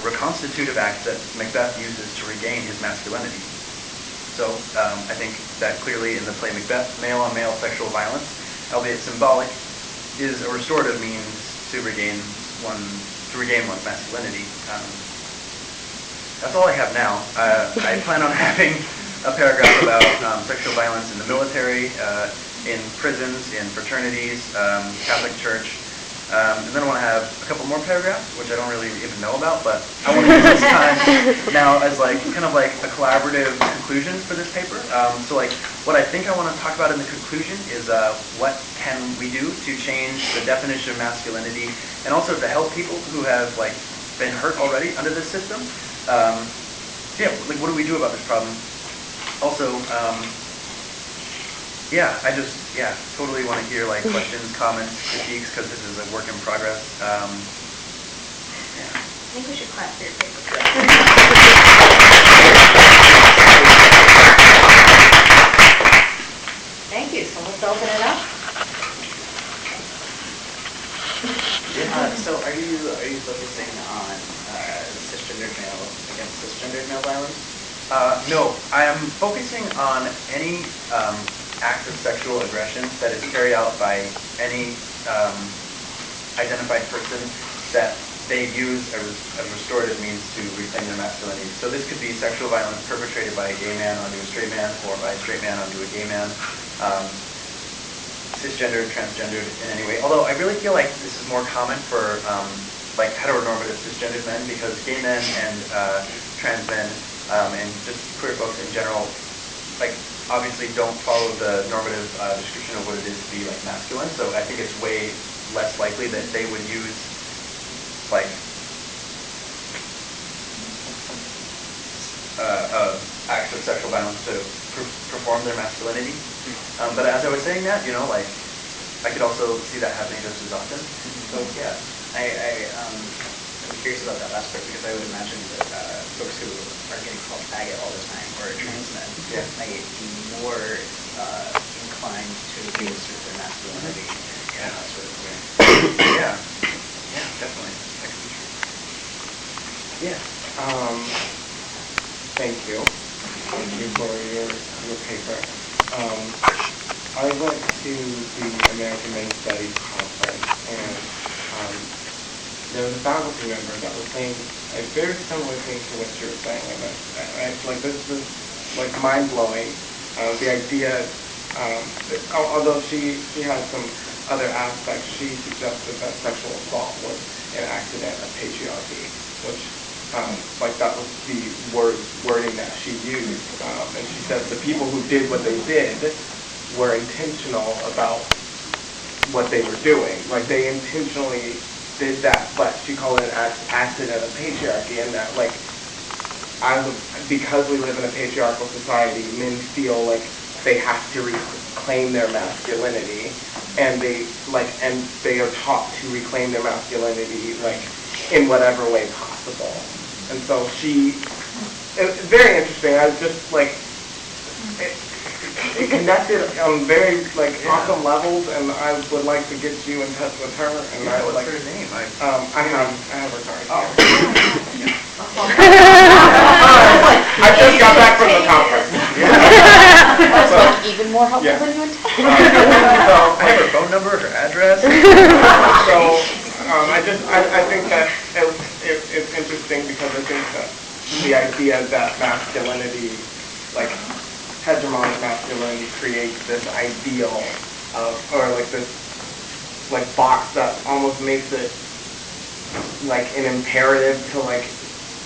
reconstitutive act that Macbeth uses to regain his masculinity. So I think that clearly in the play Macbeth, male-on-male sexual violence, albeit symbolic, is a restorative means to regain one's masculinity. That's all I have now. I plan on having a paragraph about sexual violence in the military, in prisons, in fraternities, Catholic Church, and then I want to have a couple more paragraphs, which I don't really even know about, but I want to use this time now as kind of like a collaborative conclusion for this paper. So what I think I want to talk about in the conclusion is what can we do to change the definition of masculinity, and also to help people who have been hurt already under this system. What do we do about this problem? Also, I totally want to hear questions, comments, critiques, because this is a work in progress. I think we should clap for your paper. Thank you. So let's open it up. So are you focusing on cisgendered male against cisgendered male violence? No, I am focusing on any act of sexual aggression that is carried out by any identified person that they use as restorative means to reclaim their masculinity. So this could be sexual violence perpetrated by a gay man onto a straight man, or by a straight man onto a gay man, cisgendered, transgendered in any way. Although I really feel like this is more common for heteronormative cisgendered men, because gay men and trans men and just queer folks in general, obviously don't follow the normative description of what it is to be masculine. So I think it's way less likely that they would use acts of sexual violence to perform their masculinity. But as I was saying that, I could also see that happening just as often. So yeah, I'm curious about that last part, because I would imagine that folks who are getting called faggot all the time, or trans men, might be more inclined to reassert their masculinity in that sort of way. Yeah, definitely. That could be true. Yeah. Thank you. Thank you for your paper. I went to the American Men's Studies conference, and there was a faculty member that was saying a very similar thing to what you were saying, and this is mind-blowing. The idea, although she has some other aspects, she suggested that sexual assault was an accident of patriarchy, which that was the wording that she used, and she said the people who did what they did were intentional about what they were doing. They intentionally did that, but she called it an accident of patriarchy, and that because we live in a patriarchal society, men feel like they have to reclaim their masculinity, and they are taught to reclaim their masculinity in whatever way possible. And so it's very interesting. I was just it connected on very awesome levels, and I would like to get you in touch with her. And what's her name? I have her card here. I just got back from the conference. Even more helpful than you intended. I have her phone number, her address. So I think that it's interesting, because I think that the idea that masculinity, hegemonic masculinity, creates this ideal of, or this box that almost makes it an imperative to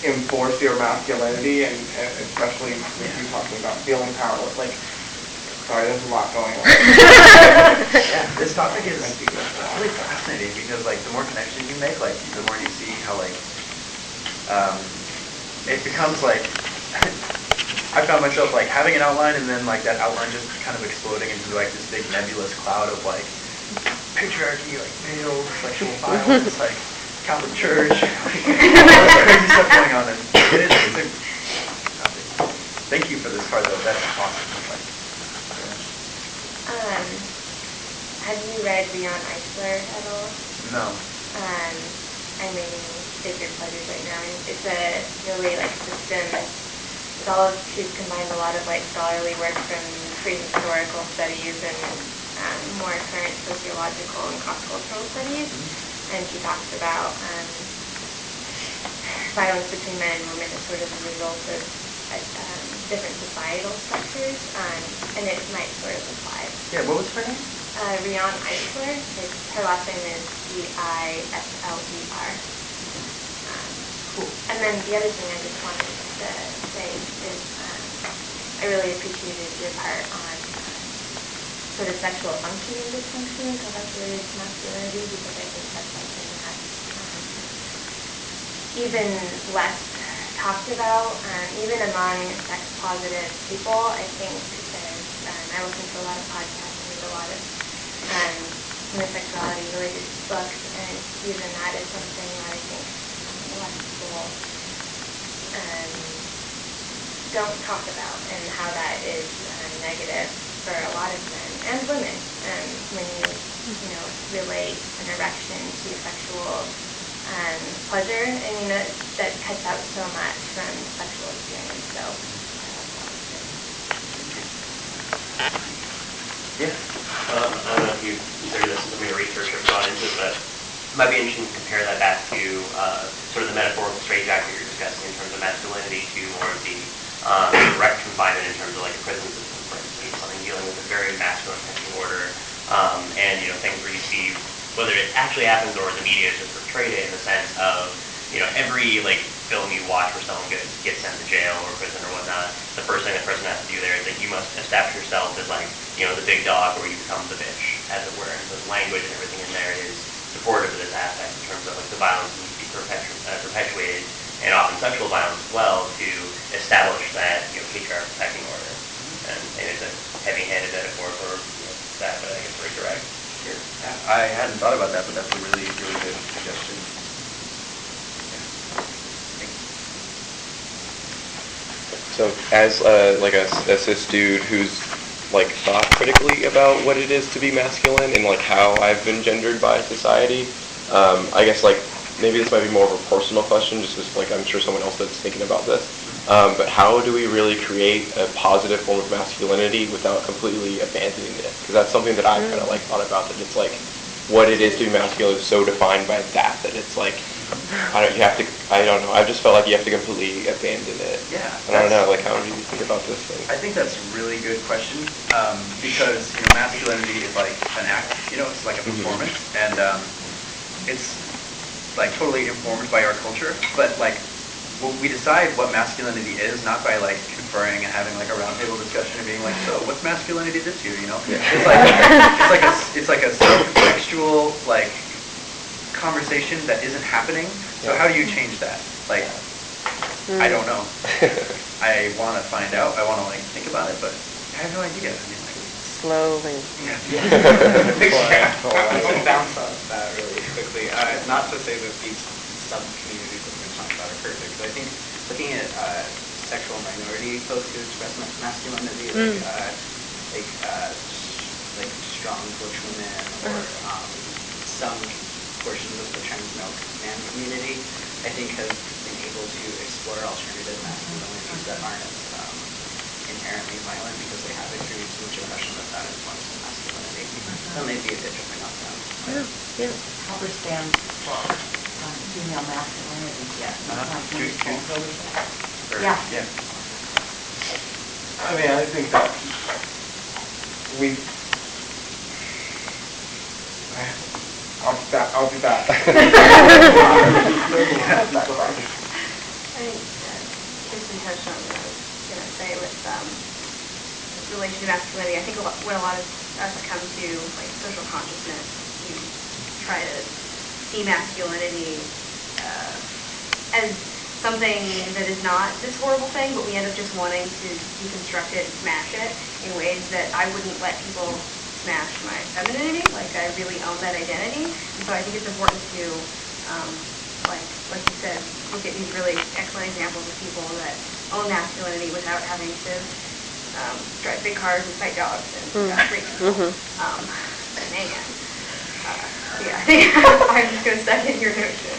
enforce your masculinity, and especially with you talking about feeling powerless. Sorry, there's a lot going on. Yeah, this topic is really fascinating, because the more connections you make, the more you see how it becomes I found myself having an outline, and then that outline just kind of exploding into this big nebulous cloud of patriarchy, male sexual violence, Catholic Church, crazy stuff going on, and it's a thank you for this part though. That's awesome. Have you read Leon Eisler at all? No. I'm reading Sacred Pleasures right It's a really like system. With all of she's combined a lot of like scholarly work from pre-historical studies and more current sociological and cross-cultural studies, and she talks about violence between men and women as sort of a result of different societal structures, and it might sort of apply. Yeah, what was her name? Rion Eisler. Her last name is Eisler. Cool. And then the other thing I just wanted to say is I really appreciated your part on sort of sexual function and dysfunction, how that's related to masculinity, because I think that's something that's even less talked about, even among sex-positive people. I think there's, I listen to a lot of podcasts and read a lot of homosexuality-related books, and even that is something that I think a lot of people don't talk about, and how that is negative for a lot of men and women when you know, relate an erection to sexual pleasure. I mean, that cuts out so much from sexual experience. So Yeah. I don't know if you consider this something to research or gone into it, but it might be interesting to compare that back to sort of the metaphorical straitjacket you're discussing in terms of masculinity to more of the direct confinement in terms of like a prison system, for instance, something dealing with a very masculine pecking order, and you know, things where you see whether it actually happens or the media just portrayed it in the sense of, you know, every like film you watch where someone gets sent to jail or prison or whatnot, the first thing the person has to do there is that you must establish yourself as like, you know, the big dog, or you become the bitch, as it were. And so the language and everything in there is supportive of this aspect in terms of like the violence needs to be perpetuated, and often sexual violence as well, to establish that, you know, patriarchal pecking order. And it's a heavy-handed metaphor for, you know, that, but I guess very direct. Sure. Yeah, I hadn't thought about that, but that's a really, really good suggestion. So as like a cis dude who's like thought critically about what it is to be masculine and like how I've been gendered by society, I guess like maybe this might be more of a personal question, just as like I'm sure someone else that's thinking about this. But how do we really create a positive form of masculinity without completely abandoning it? Because that's something that I've kind of like thought about, that it's like what it is to be masculine is so defined by that it's like I don't know. I just felt like you have to completely abandon it. Yeah. And I don't know. Like, how do you think about this thing? I think that's a really good question, because, you know, masculinity is like an act. You know, it's like a performance, and it's like totally informed by our culture. But like, we decide what masculinity is not by like conferring and having like a roundtable discussion and being like, so what's masculinity this year? You know, Yeah. it's like a self-textual like conversation that isn't happening. So how do you change that? Like, I don't know. I want to find out. I want to like think about it, but I have no idea. I mean, like, Slowly. yeah. I want to bounce off that really quickly. Not to say that these sub-communities that we're going to talk about are perfect, but I think looking at sexual minority folks who express masculinity, like strong butch women or some portions of the trans milk man community, I think have been able to explore alternative masculinities that aren't inherently violent because they have experienced much impression that informs their masculinity. That may be a bit different off them. Yeah. Cover stands for female masculinity. Yeah. Yeah. I mean, I think that I'll be back. I think Kirsten touched on what I was going to say with relation to masculinity. I think when a lot of us come to like social consciousness, we try to see masculinity as something that is not this horrible thing, but we end up just wanting to deconstruct it and smash it in ways that I wouldn't let people smash my femininity. Like, I really own that identity. And so I think it's important to, like you said, look at these really excellent examples of people that own masculinity without having to drive big cars and fight dogs and rape people. Yeah, I think I'm just going to second your notion.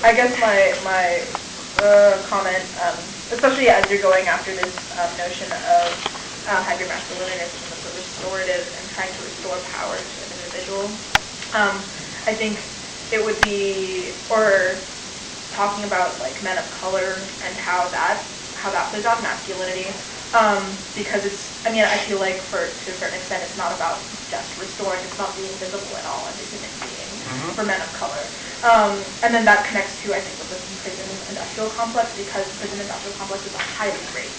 I guess my comment, especially as you're going after this notion of hyper-masculinity and the restorative and trying to restore power to an individual, I think it would be, or talking about like men of color and how that plays out masculinity, because I feel like to a certain extent it's not about just restoring, it's not being visible at all as a human being for men of color. And then that connects to, I think, with the prison industrial complex, because the prison industrial complex is a highly raped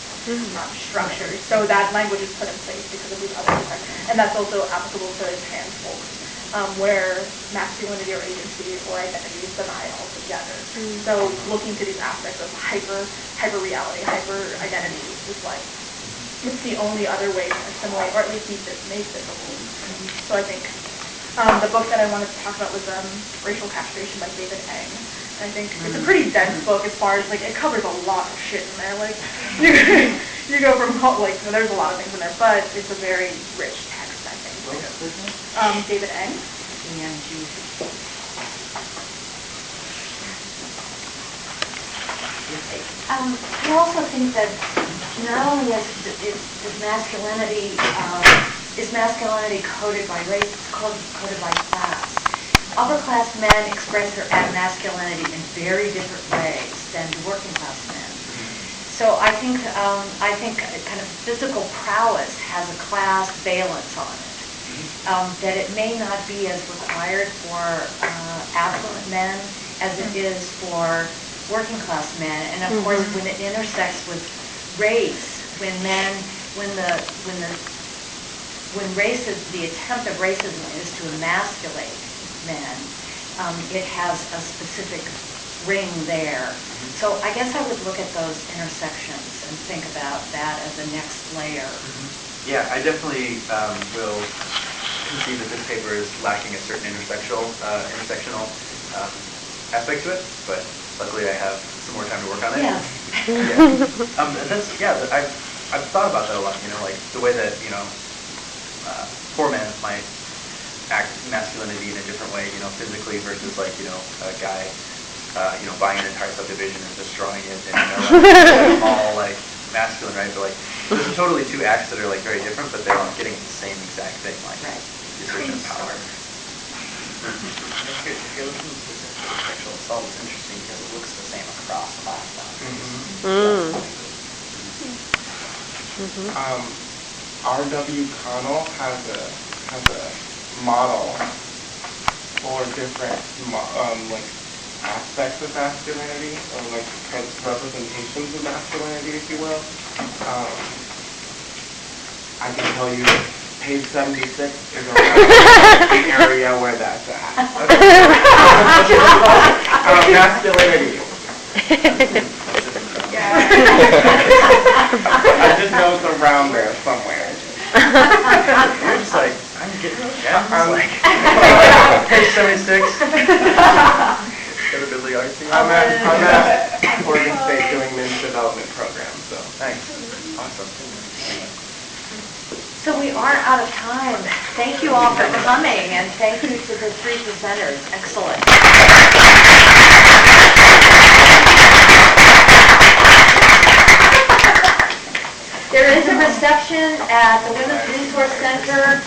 structure. So that language is put in place because of these other effects. And that's also applicable to trans folks, where masculinity or agency or identity is denied altogether. So looking to these aspects of hyper reality, hyper identity is like, it's the only other way to assimilate, or at least be made visible. So I think the book that I wanted to talk about was Racial Castration by David Eng. And I think it's a pretty dense book as far as, like, it covers a lot of shit in there. Like, you go from, like, there's a lot of things in there, but it's a very rich text, I think. David Eng. I also think that not only is masculinity coded by race, it's coded by class. Upper class men express their masculinity in very different ways than working class men. So I think kind of physical prowess has a class valence on it. That it may not be as required for affluent men as it is for working class men, and of course when it intersects with race, when the attempt of racism is to emasculate men, it has a specific ring there. So I guess I would look at those intersections and think about that as the next layer. Yeah, I definitely will concede that this paper is lacking a certain intersectional aspect to it, but luckily I have some more time to work on it. Yeah. I've thought about that a lot, like the way that, poor men might act masculinity in a different way, physically versus like, a guy, buying an entire subdivision and destroying it and, all like masculine, right? But like, those are totally two acts that are like very different, but they're all getting the same exact thing, like the assertion of power. If you're looking specifically at sexual assault, it's interesting because it looks the same across class boundaries. R.W. Connell has a model for different like aspects of masculinity, or like representations of masculinity, if you will. I can tell you that page 76 is around the area where that's at. Masculinity. I just know it's around there somewhere. You're just like, I'm getting like, page 76. I'm at Oregon State doing men's development program, so. Thanks. Awesome. So we are out of time. Thank you all for coming, and thank you to the three presenters. Excellent. There is a reception at the Women's Resource Center.